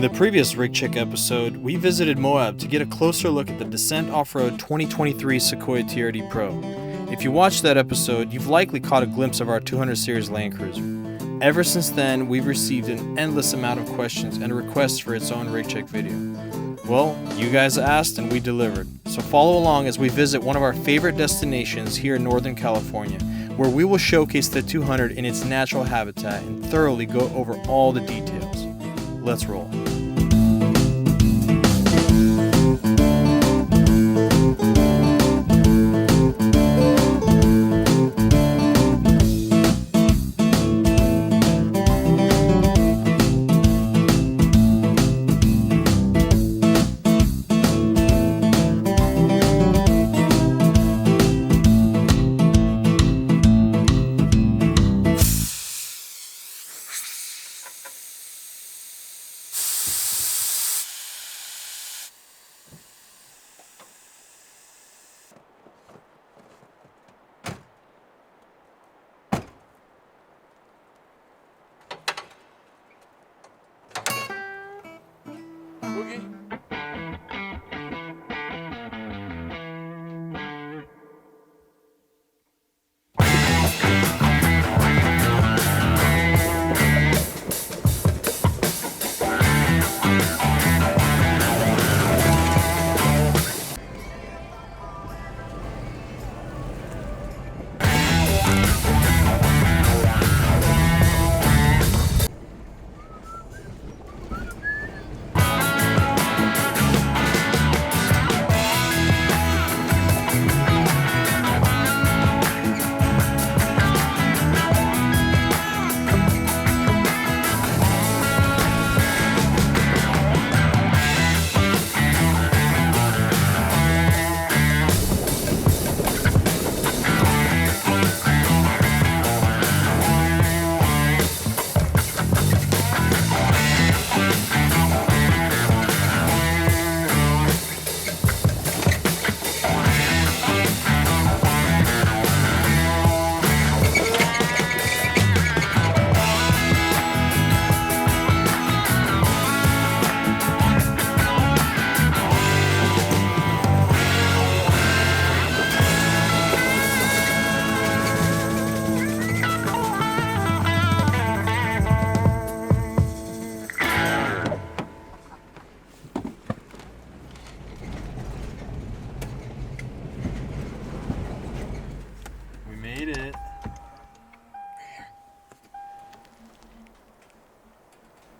In the previous RigCheck episode, we visited Moab to get a closer look at the Dissent Offroad 2023 Sequoia TRD Pro. If you watched that episode, you've likely caught a glimpse of our 200 series Land Cruiser. Ever since then, we've received an endless amount of questions and requests for its own RigCheck video. Well, you guys asked and we delivered, so follow along as we visit one of our favorite destinations here in Northern California, where we will showcase the 200 in its natural habitat and thoroughly go over all the details. Let's roll.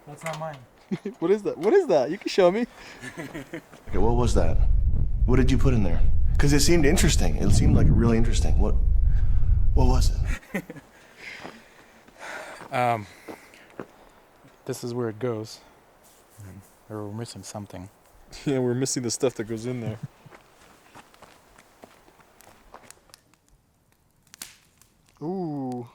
That's not mine. What is that? What is that? You can show me. Okay, what was that? What did you put in there? Because it seemed interesting. It seemed like really interesting. What was it? This is where it goes. Or we're missing something. Yeah, we're missing the stuff that goes in there. Ooh.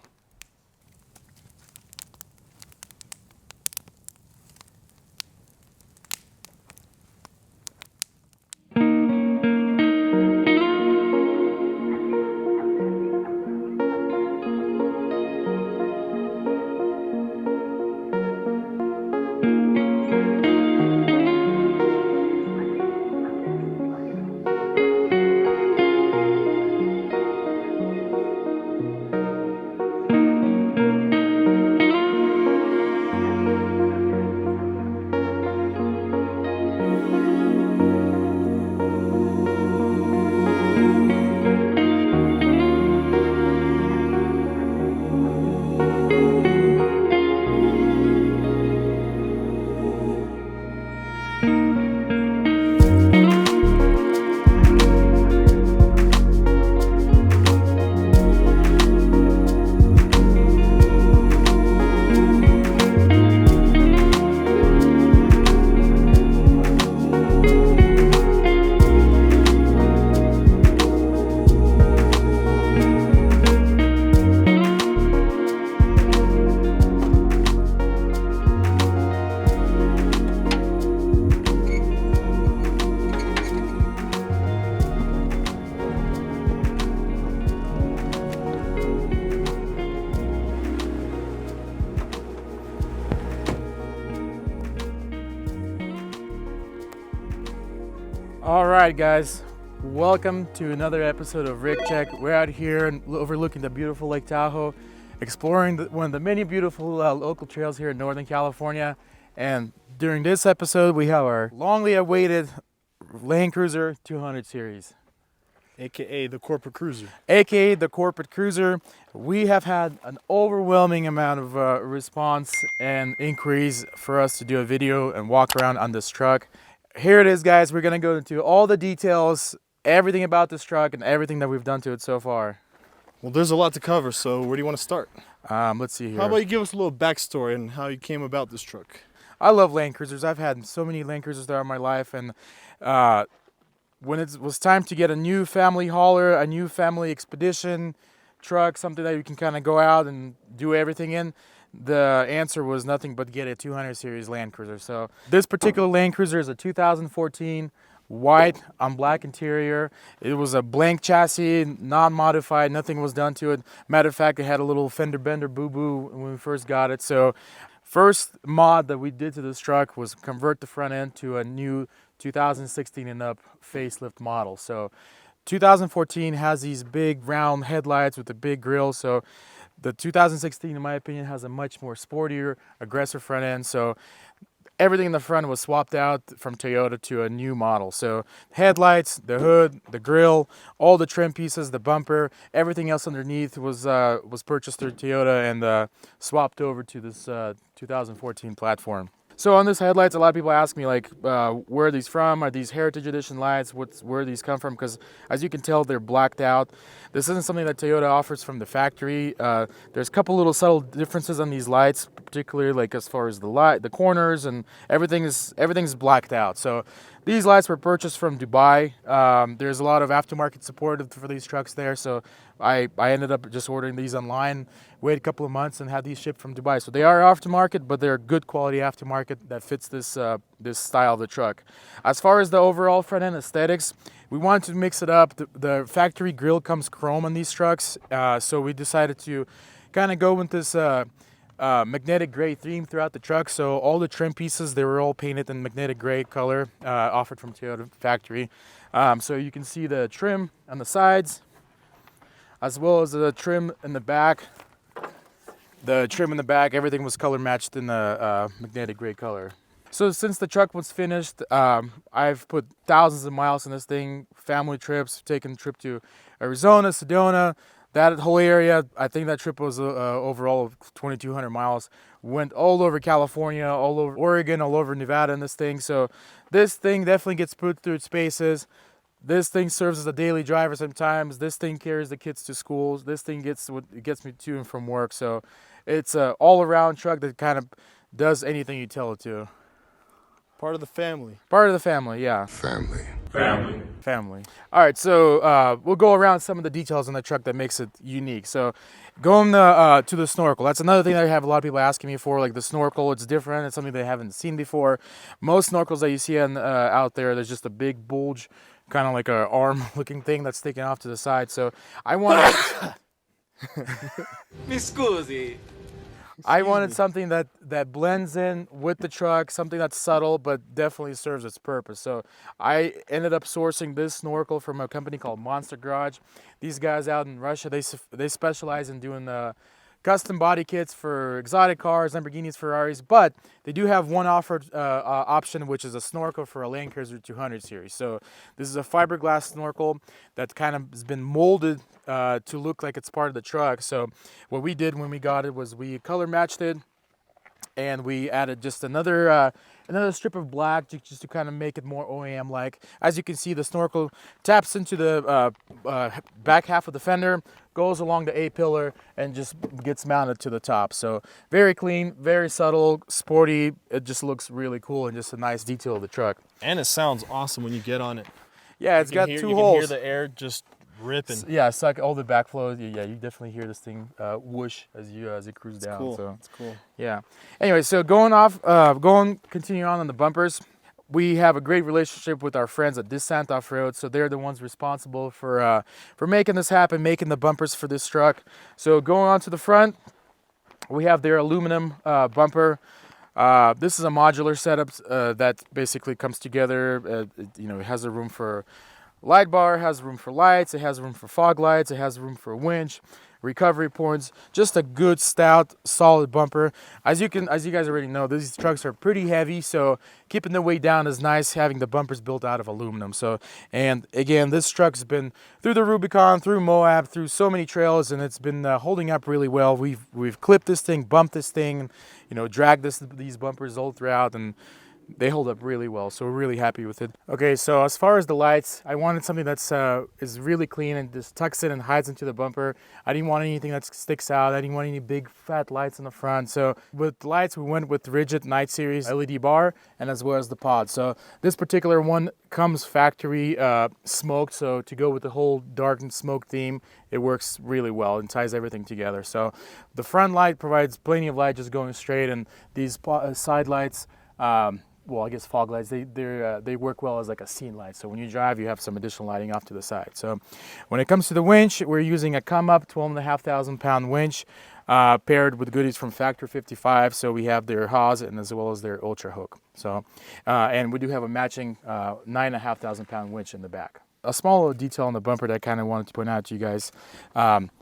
All right, guys, welcome to another episode of RigCheck. We're out here and overlooking the beautiful Lake Tahoe, exploring one of the many beautiful local trails here in Northern California. And during this episode, we have our longly awaited Land Cruiser 200 series. AKA the corporate cruiser. AKA the corporate cruiser. We have had an overwhelming amount of response and inquiries for us to do a video and walk around on this truck. Here it is, guys. We're gonna go into all the details, everything about this truck and everything that we've done to it so far. Well, there's a lot to cover, so where do you want to start? Let's see here. How about you give us a little backstory on how you came about this truck? I love Land Cruisers. I've had so many Land Cruisers throughout my life, and when it was time to get a new family hauler, a new family expedition truck, something that you can kind of go out and do everything in, the answer was nothing but get a 200 series Land Cruiser. So this particular Land Cruiser is a 2014 white on black interior. It was a blank chassis, non-modified, nothing was done to it. Matter of fact, it had a little fender bender boo-boo when we first got it. So first mod that we did to this truck was convert the front end to a new 2016 and up facelift model. So 2014 has these big round headlights with the big grill. So the 2016, in my opinion, has a much more sportier, aggressive front end. So everything in the front was swapped out from Toyota to a new model. So headlights, the hood, the grill, all the trim pieces, the bumper, everything else underneath was purchased through Toyota and swapped over to this 2014 platform. So on this headlights, a lot of people ask me like, where are these from? Are these Heritage Edition lights? Where these come from? Because as you can tell, they're blacked out. This isn't something that Toyota offers from the factory. There's a couple little subtle differences on these lights, particularly like as far as the light, the corners, and everything's blacked out. So these lights were purchased from Dubai. There's a lot of aftermarket support for these trucks there. So I ended up just ordering these online, wait a couple of months, and had these shipped from Dubai. So they are aftermarket, but they're good quality aftermarket that fits this this style of the truck. As far as the overall front end aesthetics, we wanted to mix it up. The factory grille comes chrome on these trucks, so we decided to kind of go with this magnetic gray theme throughout the truck. So all the trim pieces, they were all painted in magnetic gray color, offered from Toyota factory. So you can see the trim on the sides, as well as the trim in the back. The trim in the back, everything was color matched in the magnetic gray color. So since the truck was finished, I've put thousands of miles in this thing, family trips, taken a trip to Arizona, Sedona, that whole area. I think that trip was overall 2,200 miles. Went all over California, all over Oregon, all over Nevada in this thing. So this thing definitely gets put through its paces. This thing serves as a daily driver sometimes. This thing carries the kids to schools. This thing gets me to and from work. So it's an all-around truck that kind of does anything you tell it to. Part of the family. Part of the family, yeah. Family. All right, so we'll go around some of the details on the truck that makes it unique. So going to the Snorkel, that's another thing that I have a lot of people asking me for. Like the Snorkel, it's different. It's something they haven't seen before. Most Snorkels that you see out there, there's just a big bulge, kind of like an arm-looking thing that's sticking off to the side. So I wanted... Mi scusi. I wanted something that blends in with the truck, something that's subtle but definitely serves its purpose. So I ended up sourcing this Snorkel from a company called Monster Garage. These guys out in Russia, they specialize in doing custom body kits for exotic cars, Lamborghinis, Ferraris, but they do have one offered option, which is a Snorkel for a Land Cruiser 200 series. So this is a fiberglass Snorkel that kind of has been molded to look like it's part of the truck. So what we did when we got it was we color matched it, and we added just another strip of black just to kind of make it more OEM like. As you can see, the Snorkel taps into the back half of the fender, goes along the A-pillar, and just gets mounted to the top. So very clean, very subtle, sporty. It just looks really cool and just a nice detail of the truck. And it sounds awesome when you get on it. Yeah, it's got 2 holes. You can hear the air just ripping. Yeah, suck all the backflow. Yeah, you definitely hear this thing whoosh as you cruise down. Cool. So It's cool. yeah. Anyway, so continue on the bumpers. We have a great relationship with our friends at Dissent Offroad, so they're the ones responsible for making this happen, making the bumpers for this truck. So going on to the front, we have their aluminum bumper. This is a modular setup that basically comes together. It has a room for light bar, has room for lights, it has room for fog lights, it has room for a winch, recovery points, just a good stout solid bumper. As you guys already know, these trucks are pretty heavy, so keeping the weight down is nice, having the bumpers built out of aluminum. So, and again, this truck's been through the Rubicon, through Moab, through so many trails, and it's been holding up really well. We've clipped this thing, bumped this thing, dragged these bumpers all throughout, and they hold up really well, so we're really happy with it. Okay, so as far as the lights, I wanted something that's is really clean and just tucks in and hides into the bumper. I didn't want anything that sticks out. I didn't want any big fat lights in the front. So with lights, we went with rigid Night Series LED bar and as well as the pod. So this particular one comes factory smoked, so to go with the whole dark and smoke theme, it works really well and ties everything together. So the front light provides plenty of light just going straight, and these side lights, well, I guess fog lights, they work well as like a scene light. So when you drive, you have some additional lighting off to the side. So when it comes to the winch, we're using a COMEUP 12,500 pound winch paired with goodies from Factor 55. So we have their Haas and as well as their Ultra hook. So and we do have a matching 9,500 pound winch in the back. A small little detail on the bumper that I kind of wanted to point out to you guys.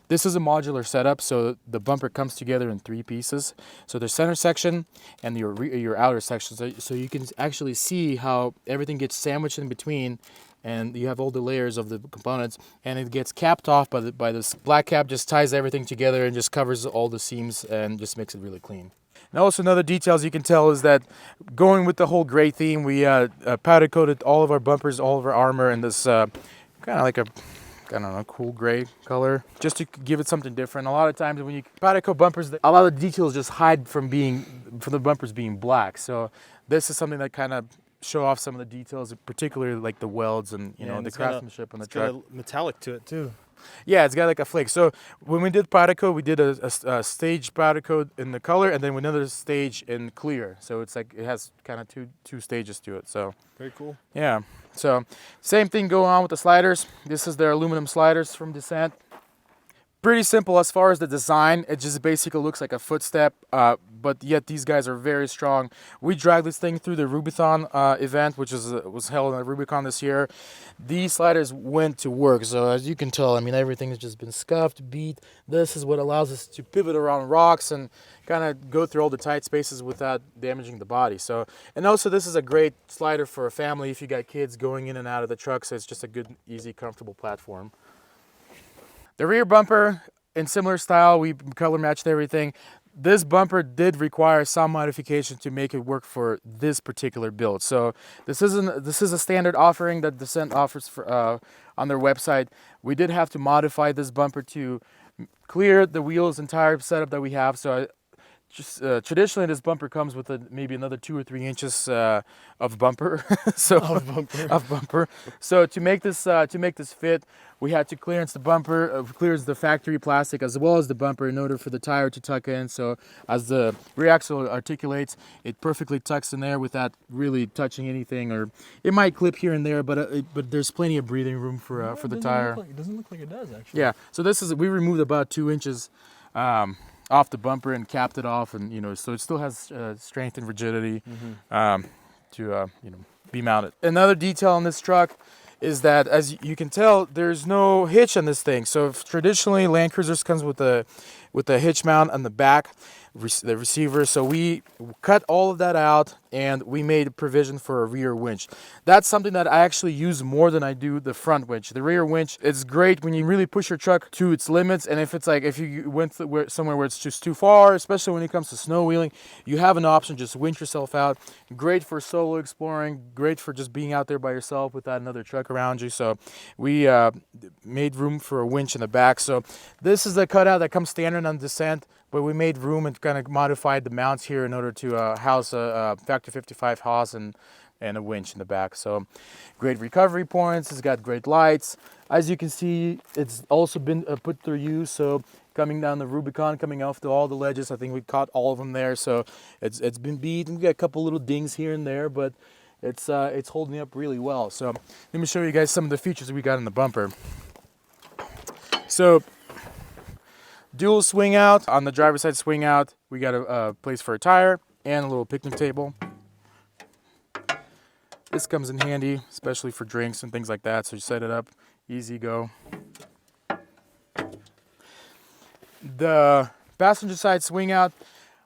This is a modular setup, so the bumper comes together in 3 pieces. So the center section and your outer section, so you can actually see how everything gets sandwiched in between, and you have all the layers of the components, and it gets capped off by this black cap. Just ties everything together and just covers all the seams and just makes it really clean. And also another details you can tell is that going with the whole gray theme, we powder coated all of our bumpers, all of our armor in this kind of like a, I don't know, cool gray color, just to give it something different. A lot of times when you powder coat bumpers, a lot of the details just hide from the bumpers being black. So this is something that kind of show off some of the details, particularly like the welds and the craftsmanship on the truck. It's got a metallic to it too. Yeah, it's got like a flake. So when we did powder coat, we did a stage powder coat in the color, and then another stage in clear. So it's like it has kind of two stages to it. So very cool. Yeah. So same thing going on with the sliders. This is their aluminum sliders from Dissent. Pretty simple as far as the design. It just basically looks like a footstep, but yet these guys are very strong. We dragged this thing through the Rubicon event, which was held at Rubicon this year. These sliders went to work. So as you can tell, I mean, everything has just been scuffed, beat. This is what allows us to pivot around rocks and kind of go through all the tight spaces without damaging the body. So, and also this is a great slider for a family if you got kids going in and out of the truck. So it's just a good, easy, comfortable platform. The rear bumper, in similar style, we color matched everything. This bumper did require some modification to make it work for this particular build. So this is a standard offering that Dissent offers for, on their website. We did have to modify this bumper to clear the wheels and tire setup that we have. So traditionally, this bumper comes with maybe another 2 or 3 inches of bumper. Of bumper. So to make this fit, we had to clearance the bumper, clearance the factory plastic as well as the bumper in order for the tire to tuck in. So as the rear axle articulates, it perfectly tucks in there without really touching anything, or it might clip here and there, but there's plenty of breathing room for the tire. It doesn't look like it does actually. Yeah. So we removed about 2 inches. Off the bumper and capped it off, and so it still has strength and rigidity to be mounted. Another detail on this truck is that, as you can tell, there's no hitch on this thing. So traditionally Land Cruisers comes with a hitch mount on the back, the receiver. So we cut all of that out and we made provision for a rear winch. That's something that I actually use more than I do the front winch. The rear winch, it's great when you really push your truck to its limits, and if you went somewhere where it's just too far, especially when it comes to snow wheeling, you have an option, just winch yourself out. Great for solo exploring, great for just being out there by yourself without another truck around you. So we made room for a winch in the back. So this is the cutout that comes standard on Dissent, but we made room and kind of modified the mounts here in order to house a Factor 55 Haas and a winch in the back. So great recovery points. It's got great lights. As you can see, it's also been put through use. So coming down the Rubicon, coming off to all the ledges, I think we caught all of them there. So it's been beat. We got a couple little dings here and there, but it's holding up really well. So let me show you guys some of the features we got in the bumper. So dual swing out. On the driver's side swing out, we got a place for a tire. and a little picnic table. This comes in handy, especially for drinks and things like that. So you set it up, easy go. The passenger side swing out,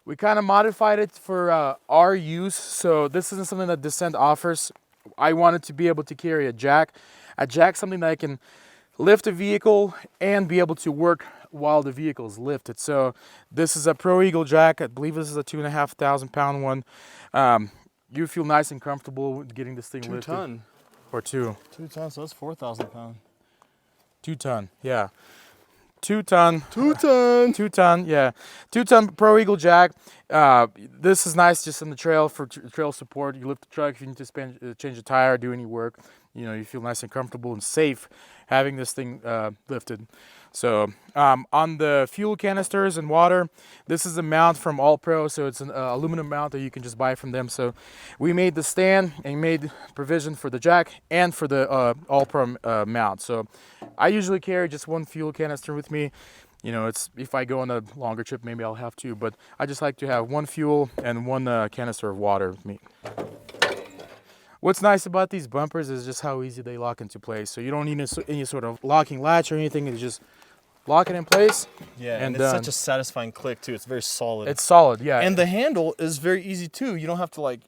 we kind of modified it for our use. So this isn't something that Dissent offers. I wanted to be able to carry a jack. A jack, something that I can lift a vehicle and be able to work while the vehicle is lifted. So this is a Pro Eagle jack. I believe this is a 2,500 pound one. You feel nice and comfortable with getting this thing lifted. 2 ton. Or 2. 2 tons, so that's 4,000 pounds. 2 ton, yeah. 2 ton. 2 ton. 2 ton, yeah. 2 ton Pro Eagle jack. This is nice just on the trail for trail support. You lift the truck if you need to change a tire, do any work. You know, you feel nice and comfortable and safe having this thing lifted. So on the fuel canisters and water, this is a mount from All Pro, so it's an aluminum mount that you can just buy from them. So we made the stand and made provision for the jack and for the All Pro mount. So I usually carry just 1 fuel canister with me. You know, it's if I go on a longer trip, maybe I'll have 2, but I just like to have 1 fuel and 1 canister of water with me. What's nice about these bumpers is just how easy they lock into place. So you don't need any sort of locking latch or anything. You just lock it in place. Yeah, and it's done. such a satisfying click too. It's very solid. It's solid, yeah. And the handle is very easy too. You don't have to like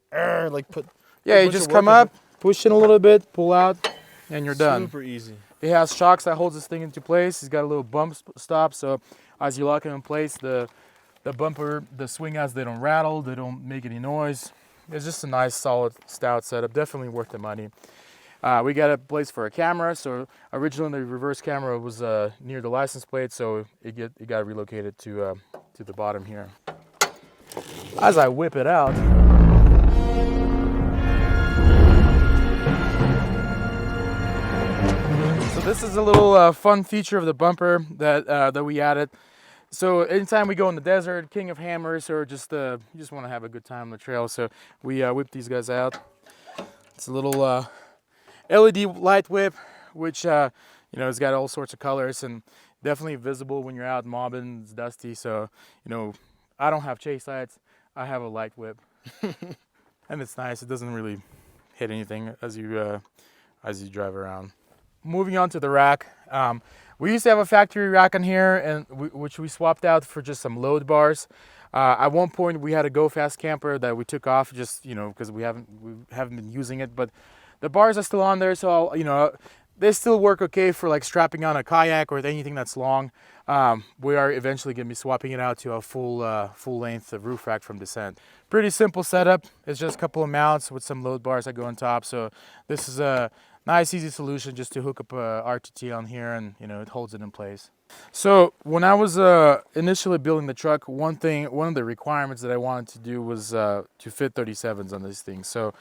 put. Yeah, you just come up, push in a little bit, pull out, and you're done. Super easy. It has shocks that holds this thing into place. It's got a little bump stop, so as you lock it in place, the bumper, the swing outs, they don't rattle, they don't make any noise. It's just a nice, solid, stout setup. Definitely worth the money. We got a place for a camera. So originally the reverse camera was near the license plate, so it got relocated to the bottom here. As I whip it out, so this is a little fun feature of the bumper that we added. So anytime we go in the desert, King of Hammers, or just you just want to have a good time on the trail, so we whip these guys out. It's a little LED light whip, which you know, it's got all sorts of colors and definitely visible when you're out mobbing. It's dusty, so you know, I don't have chase lights. I have a light whip, and it's nice. It doesn't really hit anything as you drive around. Moving on to the rack. We used to have a factory rack on here, and which we swapped out for just some load bars. At one point, we had a Go Fast camper that we took off, just because we haven't been using it. But the bars are still on there, so they still work okay for like strapping on a kayak or anything that's long. We are eventually going to be swapping it out to a full length roof rack from Dissent. Pretty simple setup. It's just a couple of mounts with some load bars that go on top. So this is a nice, easy solution just to hook up a RTT on here, and it holds it in place. So when I was initially building the truck, one of the requirements that I wanted to do was to fit 37s on these things. So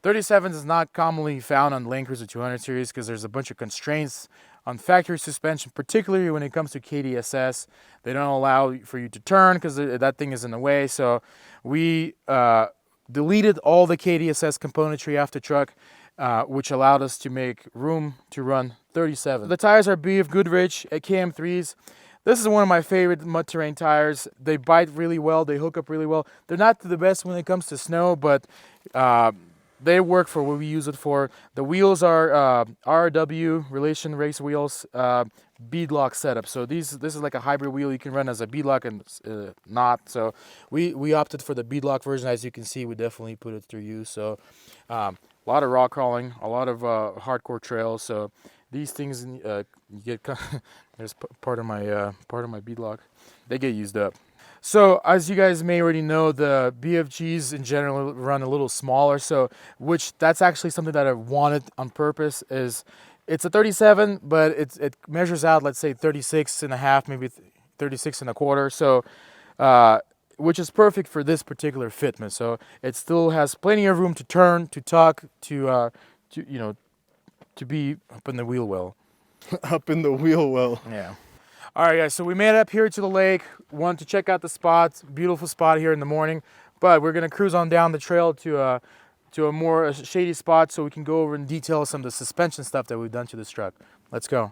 37s is not commonly found on Land Cruiser 200 series because there's a bunch of constraints on factory suspension, particularly when it comes to KDSS. They don't allow for you to turn because that thing is in the way. So we deleted all the KDSS componentry off the truck, which allowed us to make room to run 37. The tires are BFGoodrich KM3s. This is one of my favorite mud terrain tires. They bite really well. They hook up really well. They're not the best when it comes to snow, but they work for what we use it for. The wheels are RW relation race wheels, beadlock setup. So this is like a hybrid wheel. You can run as a beadlock and not. So we opted for the beadlock version. As you can see, we definitely put it through use. So a lot of rock crawling, a lot of hardcore trails. So these things you get. There's part of my beadlock. They get used up. So as you guys may already know, the BFGs in general run a little smaller. So that's actually something that I wanted on purpose. Is it's a 37, but it measures out, let's say 36 and a half, maybe 36 and a quarter. So which is perfect for this particular fitment. So it still has plenty of room to turn, to tuck, to be up in the wheel well. Up in the wheel well. Yeah. All right, guys, so we made it up here to the lake. Wanted to check out the spot. Beautiful spot here in the morning. But we're going to cruise on down the trail to a more shady spot so we can go over in detail some of the suspension stuff that we've done to this truck. Let's go.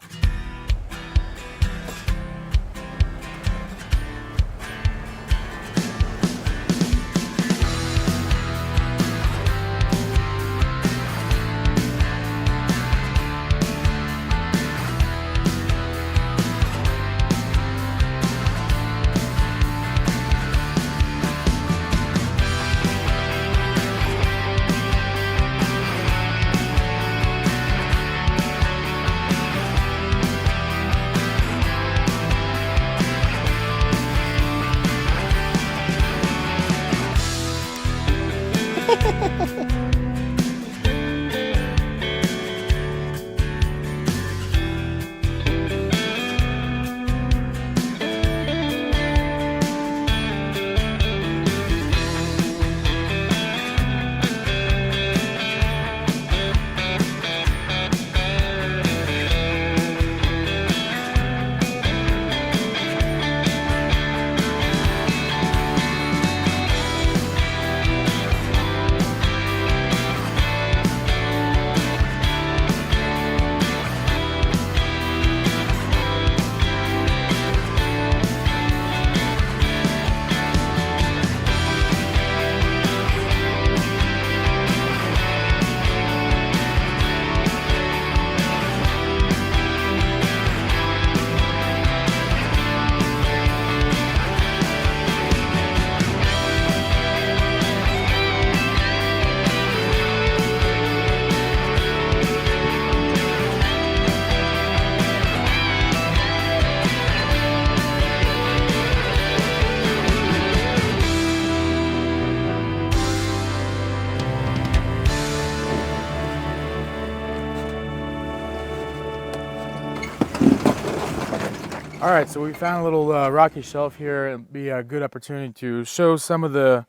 All right, so we found a little rocky shelf here. It'll be a good opportunity to show some of the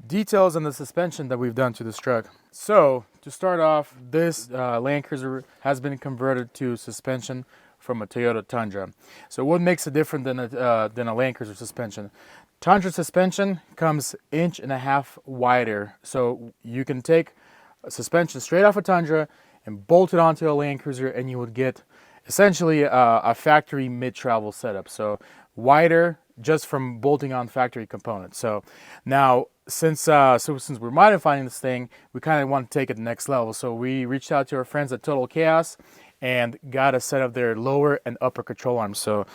details on the suspension that we've done to this truck. So to start off, this Land Cruiser has been converted to suspension from a Toyota Tundra. So what makes it different than a Land Cruiser suspension? Tundra suspension comes 1.5 inches wider. So you can take a suspension straight off a Tundra and bolt it onto a Land Cruiser, and you would get essentially a factory mid-travel setup. So wider just from bolting on factory components. So now since we're modifying this thing, we kind of want to take it to the next level. So we reached out to our friends at Total Chaos and got a set of their lower and upper control arms. So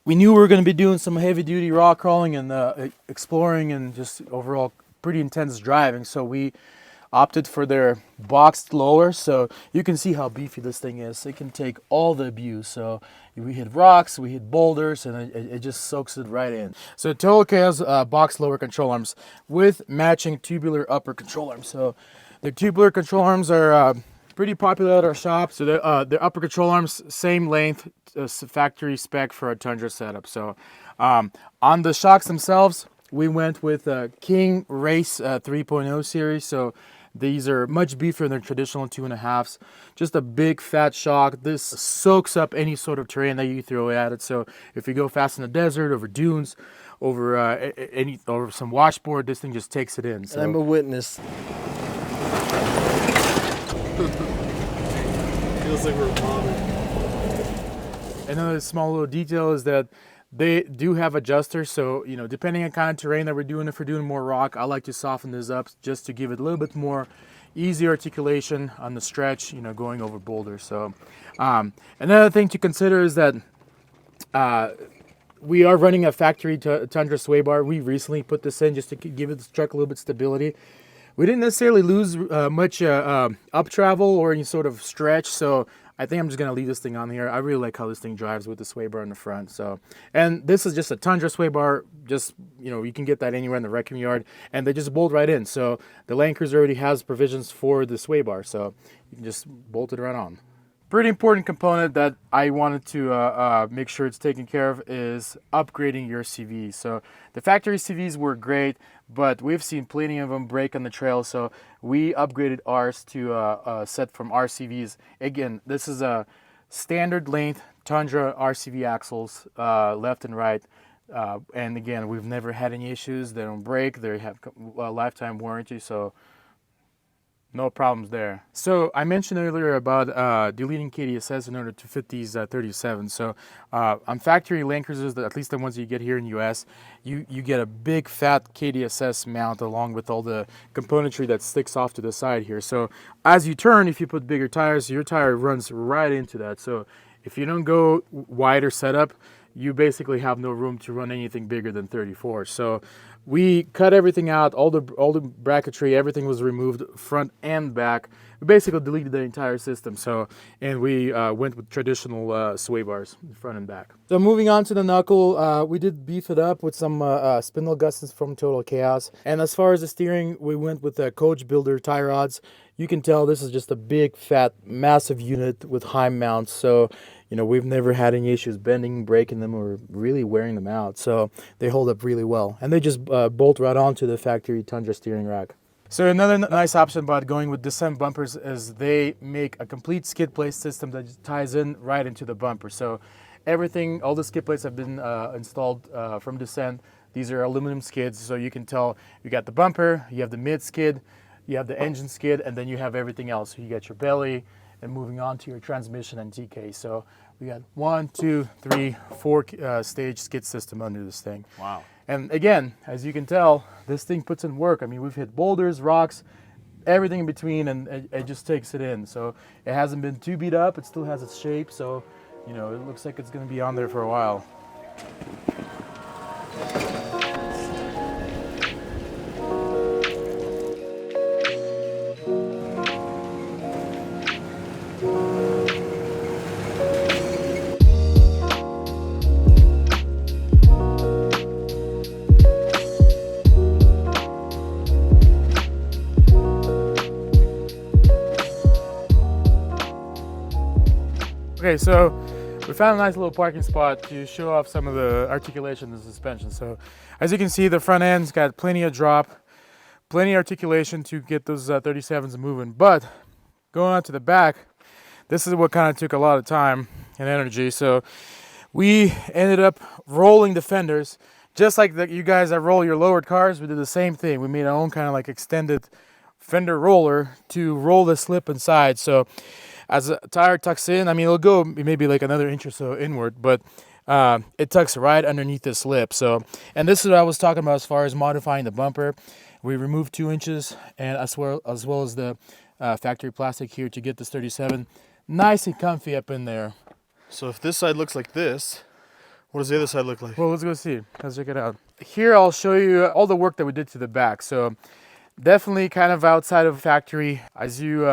we knew we were going to be doing some heavy duty rock crawling and exploring and just overall pretty intense driving. So we opted for their boxed lower, so you can see how beefy this thing is. It can take all the abuse. So we hit rocks, we hit boulders, and it just soaks it right in. So Total Chaos boxed lower control arms with matching tubular upper control arms. So the tubular control arms are pretty popular at our shop. So the upper control arms, same length, factory spec for a Tundra setup. So on the shocks themselves, we went with King Race 3.0 series. So these are much beefier than traditional 2.5s. Just a big fat shock. This soaks up any sort of terrain that you throw at it. So if you go fast in the desert, over dunes, over some washboard, this thing just takes it in. So I'm a witness. Feels like we're bombing. Another small little detail is that they do have adjusters, so depending on kind of terrain that we're doing, if we're doing more rock, I like to soften this up just to give it a little bit more easy articulation on the stretch, going over boulders. So another thing to consider is that we are running a factory Tundra sway bar. We recently put this in just to give the truck a little bit of stability. We didn't necessarily lose much up travel or any sort of stretch, so I think I'm just going to leave this thing on here. I really like how this thing drives with the sway bar in the front. So, and this is just a Tundra sway bar. Just, you can get that anywhere in the wrecking yard, and they just bolt right in. So the Land Cruiser already has provisions for the sway bar, so you can just bolt it right on. Pretty important component that I wanted to make sure it's taken care of is upgrading your CVs. So the factory CVs were great, but we've seen plenty of them break on the trail. So we upgraded ours to a set from RCVs. Again, this is a standard length Tundra RCV axles, left and right. And again, we've never had any issues. They don't break. They have a lifetime warranty. So no problems there. So I mentioned earlier about deleting KDSS in order to fit these 37. So on factory Land Cruisers, at least the ones you get here in the US, you get a big fat KDSS mount along with all the componentry that sticks off to the side here. So as you turn, if you put bigger tires, your tire runs right into that. So if you don't go wider setup, you basically have no room to run anything bigger than 34. So We cut everything out, all the bracketry, everything was removed, front and back. We basically deleted the entire system. So, and we went with traditional sway bars, front and back. So moving on to the knuckle, we did beef it up with some spindle gussets from Total Chaos. And as far as the steering, we went with the Coach Builder tie rods. You can tell this is just a big, fat, massive unit with high mounts. So, you know, we've never had any issues bending, breaking them, or really wearing them out. So they hold up really well. And they just bolt right onto the factory Tundra steering rack. So another nice option about going with Dissent bumpers is they make a complete skid plate system that just ties in right into the bumper. So everything, all the skid plates have been installed from Dissent. These are aluminum skids, so you can tell you got the bumper, you have the mid skid, you have the engine skid, and then you have everything else. So you got your belly, and moving on to your transmission and TK. So we got 1, 2, 3, 4 stage skid system under this thing. Wow. And again, as you can tell, this thing puts in work. I mean, we've hit boulders, rocks, everything in between, and it just takes it in. So it hasn't been too beat up. It still has its shape. So, you know, it looks like it's going to be on there for a while. Okay, so we found a nice little parking spot to show off some of the articulation of the suspension. So as you can see, the front end's got plenty of drop, plenty of articulation to get those 37s moving. But going on to the back, this is what kind of took a lot of time and energy. So we ended up rolling the fenders. Just like you guys that roll your lowered cars, we did the same thing. We made our own kind of like extended fender roller to roll the slip inside. So as a tire tucks in, I mean, it'll go maybe like another inch or so inward, but it tucks right underneath the slip. So, and this is what I was talking about as far as modifying the bumper. We removed 2 inches, and as well as the factory plastic here to get this 37 nice and comfy up in there. So if this side looks like this, what does the other side look like? Well, let's go see. Let's check it out. Here I'll show you all the work that we did to the back. So definitely kind of outside of factory. As you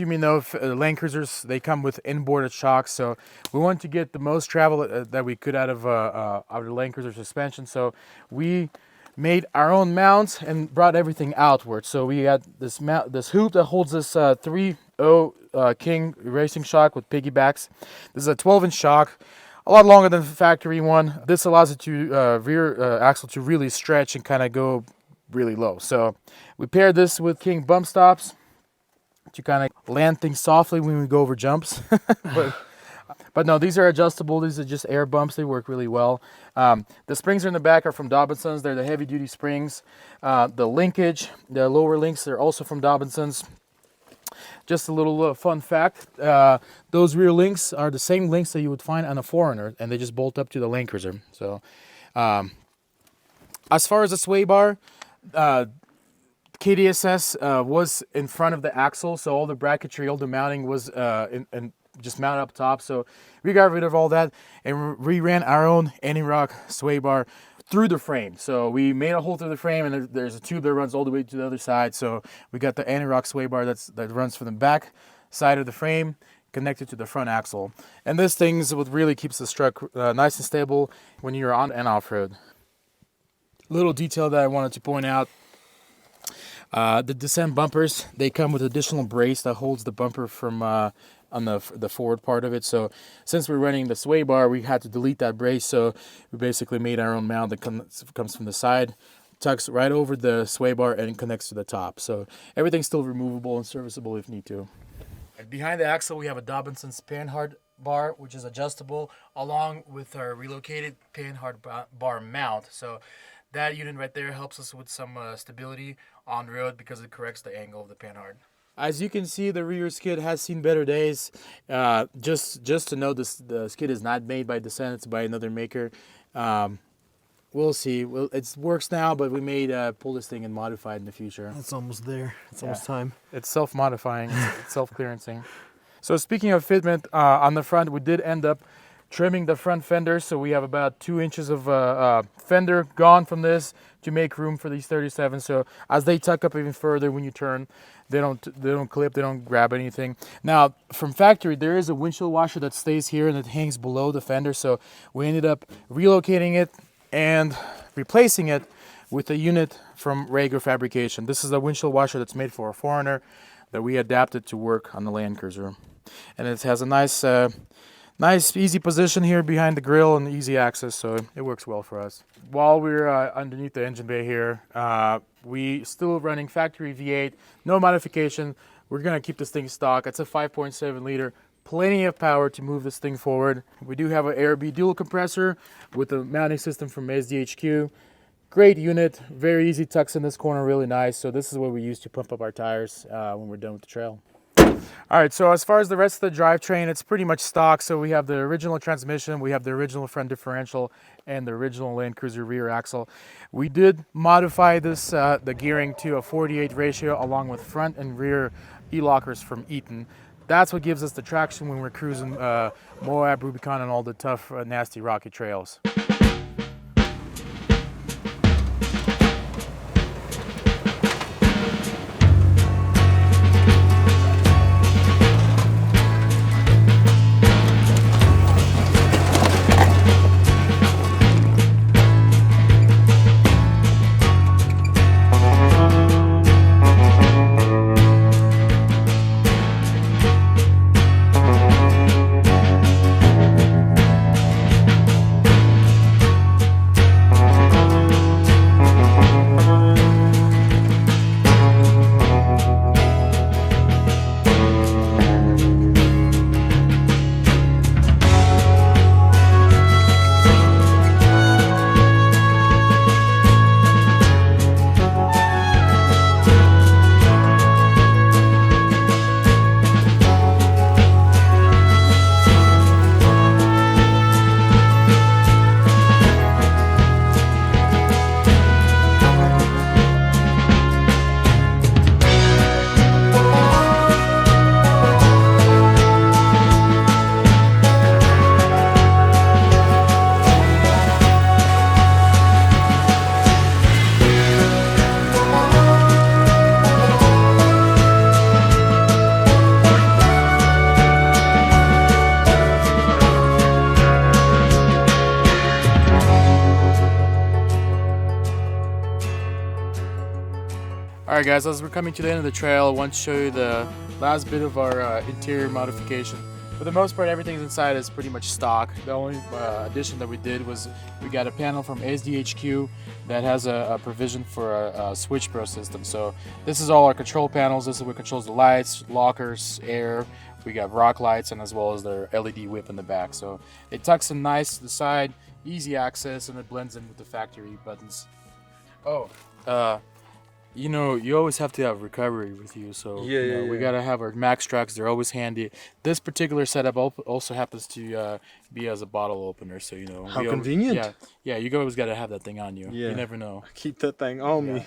may know, Land Cruisers, they come with inboarded shocks. So we wanted to get the most travel that we could out of the Land Cruiser suspension. So we made our own mounts and brought everything outward. So we got this hoop that holds this 3.0 King racing shock with piggybacks. This is a 12-inch shock, a lot longer than the factory one. This allows it to rear axle to really stretch and kind of go really low. So we paired this with King bump stops to kind of land things softly when we go over jumps. but no, these are adjustable. These are just air bumps. They work really well. The springs in the back are from Dobinson's. They're the heavy duty springs. The linkage, the lower links, they're also from Dobinson's. Just a little fun fact, those rear links are the same links that you would find on a Foreigner, and they just bolt up to the Land Cruiser. So as far as the sway bar, KDSS was in front of the axle, so all the bracketry, all the mounting was and just mounted up top. So we got rid of all that and re-ran our own anti-rock sway bar through the frame. So we made a hole through the frame, and there's a tube that runs all the way to the other side. So we got the anti-rock sway bar that runs from the back side of the frame connected to the front axle. And this thing's what really keeps the truck nice and stable when you're on and off-road. Little detail that I wanted to point out, the Dissent bumpers, they come with additional brace that holds the bumper from on the forward part of it. So since we're running the sway bar, we had to delete that brace, so we basically made our own mount that comes from the side, tucks right over the sway bar and connects to the top. So everything's still removable and serviceable if need to. And behind the axle we have a Dobinson's Panhard bar, which is adjustable, along with our relocated Panhard bar mount. So that unit right there helps us with some stability on the road because it corrects the angle of the Panhard. As you can see, the rear skid has seen better days. Just to know, the skid is not made by Dissent, it's by another maker. We'll see. Well, it works now, but we may pull this thing and modify it in the future. It's almost there. It's almost time. It's self-modifying. It's self-clearancing. So speaking of fitment, on the front, we did end up trimming the front fender. So we have about 2 inches of fender gone from this to make room for these 37. So as they tuck up even further when you turn, they don't clip, they don't grab anything. Now from factory, there is a windshield washer that stays here and it hangs below the fender. So we ended up relocating it and replacing it with a unit from Rager Fabrication. This is a windshield washer that's made for a foreigner that we adapted to work on the Land Cruiser. And it has a nice easy position here behind the grill and easy access, so it works well for us. While we're underneath the engine bay here, we still running factory V8, no modification. We're gonna keep this thing stock. It's a 5.7 liter, plenty of power to move this thing forward. We do have an ARB dual compressor with a mounting system from SDHQ. Great unit, very easy, tucks in this corner really nice. So this is what we use to pump up our tires when we're done with the trail. All right, so as far as the rest of the drivetrain, it's pretty much stock. So we have the original transmission, we have the original front differential, and the original Land Cruiser rear axle. We did modify this, the gearing to a 48 ratio along with front and rear e-lockers from Eaton. That's what gives us the traction when we're cruising Moab, Rubicon, and all the tough, nasty, rocky trails. Alright guys, as we're coming to the end of the trail, I want to show you the last bit of our interior modification. For the most part, everything inside is pretty much stock. The only addition that we did was we got a panel from SDHQ that has a provision for a switch pro system. So this is all our control panels. This is what controls the lights, lockers, air. We got rock lights and as well as their LED whip in the back. So it tucks in nice to the side, easy access, and it blends in with the factory buttons. You know, you always have to have recovery with you, so we gotta have our max tracks. They're always handy. This particular setup also happens to be as a bottle opener, so you know. How convenient. Yeah, you always gotta have that thing on you. Yeah. You never know. Keep that thing on me.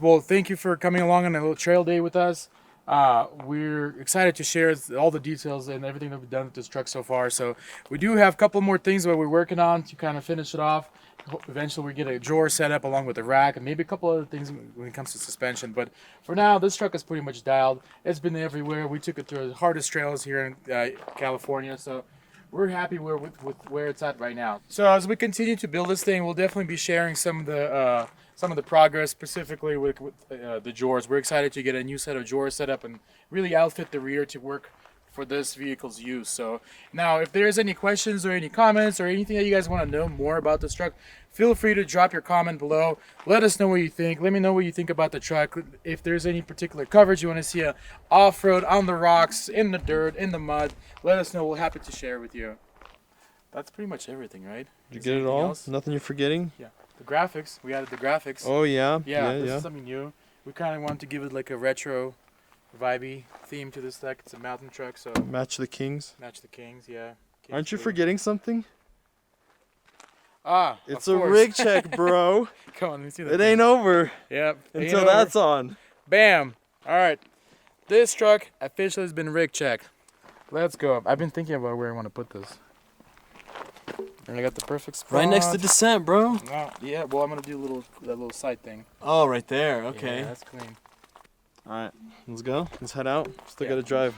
Well, thank you for coming along on a little trail day with us. We're excited to share all the details and everything that we've done with this truck so far. So we do have a couple more things that we're working on to kind of finish it off. Eventually we get a drawer set up along with a rack and maybe a couple other things when it comes to suspension. But for now, this truck is pretty much dialed. It's been everywhere. We took it through the hardest trails here in California. So we're happy with where it's at right now. So as we continue to build this thing, we'll definitely be sharing some of the progress, specifically with the drawers. We're excited to get a new set of drawers set up and really outfit the rear to work for this vehicle's use. So now if there's any questions or any comments or anything that you guys want to know more about this truck, feel free to drop your comment below. Let us know what you think. Let me know what you think about the truck. If there's any particular coverage you want to see, off-road, on the rocks, in the dirt, in the mud, let us know. We're happy to share with you. That's pretty much everything, right? Did you get it all? Else? Nothing you're forgetting? Yeah. The graphics. We added the graphics. Oh yeah. Yeah, this is something new. We kind of want to give it like a retro vibey theme to this truck. It's a mountain truck, so Match the Kings. match the Kings, yeah. Aren't you forgetting something? It's a of course. RigCheck, bro. Come on, let me see that. It ain't over Yep. until that's on. Bam. All right. This truck officially has been RigChecked. Let's go. I've been thinking about where I want to put this. And I got the perfect spot. Right next to Dissent, bro. No, yeah, well, I'm gonna do that little side thing. Oh, right there. Okay. Yeah, that's clean. All right, let's go. Let's head out. Still Yeah. gotta drive.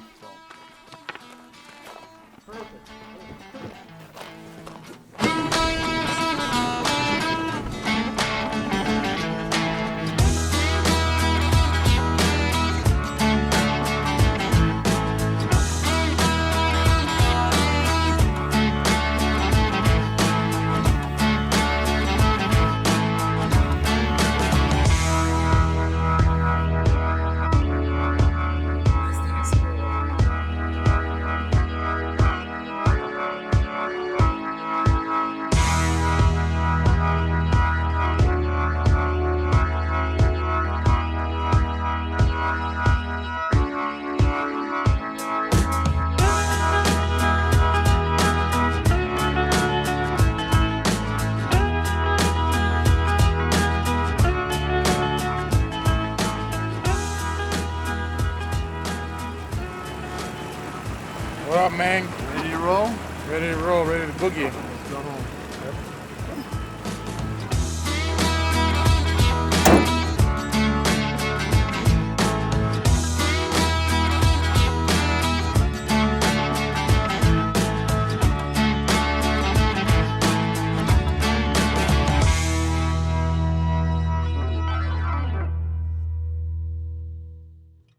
What up, man? Ready to roll? Ready to roll, ready to boogie. Let's go home.